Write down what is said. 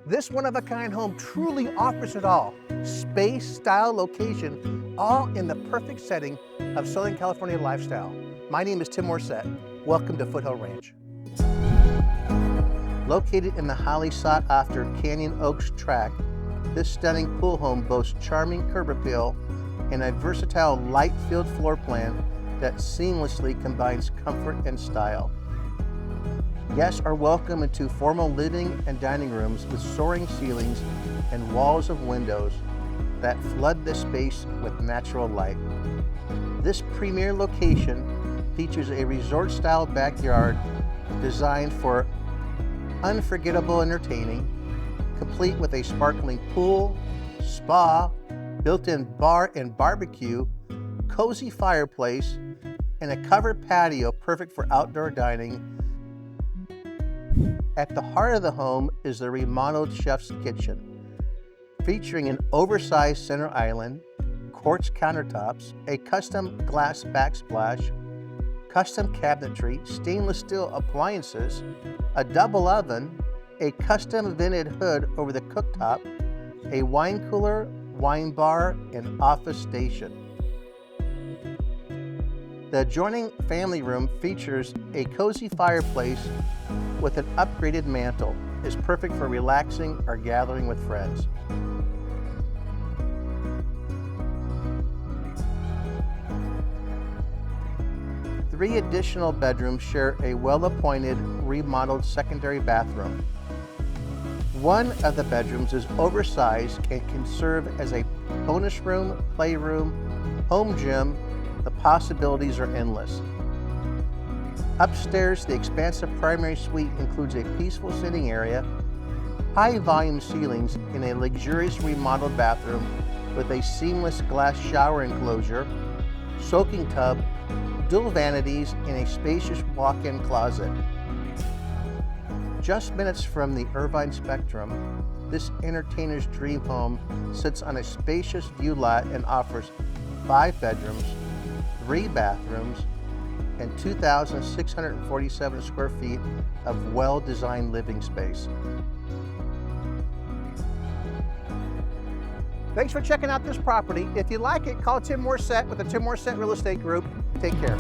This one-of-a-kind home truly offers it all. Space, style, location, all in the perfect setting of Southern California lifestyle. My name is Tim Morissette. Welcome to Foothill Ranch. Located in the highly sought-after Canyon Oaks tract, this stunning pool home boasts charming curb appeal and a versatile light-filled floor plan that seamlessly combines comfort and style. Guests are welcome into formal living and dining rooms with soaring ceilings and walls of windows that flood the space with natural light. This premier location features a resort-style backyard designed for unforgettable entertaining, complete with a sparkling pool, spa, built-in bar and barbecue, cozy fireplace, and a covered patio perfect for outdoor dining. At the heart of the home is the remodeled chef's kitchen, featuring an oversized center island, quartz countertops, a custom glass backsplash, custom cabinetry, stainless steel appliances, a double oven, a custom vented hood over the cooktop, a wine cooler, wine bar, and office station. The adjoining family room features a cozy fireplace with an upgraded mantel. It's perfect for relaxing or gathering with friends. Three additional bedrooms share a well-appointed, remodeled secondary bathroom. One of the bedrooms is oversized and can serve as a bonus room, playroom, home gym. The possibilities are endless. Upstairs, the expansive primary suite includes a peaceful sitting area, high volume ceilings, and a luxurious remodeled bathroom with a seamless glass shower enclosure, soaking tub, dual vanities, and a spacious walk-in closet. Just minutes from the Irvine Spectrum, this entertainer's dream home sits on a spacious view lot and offers 5 bedrooms, 3 bathrooms, and 2,647 square feet of well-designed living space. Thanks for checking out this property. If you like it, call Tim Morissette with the Tim Morissette Real Estate Group. Take care.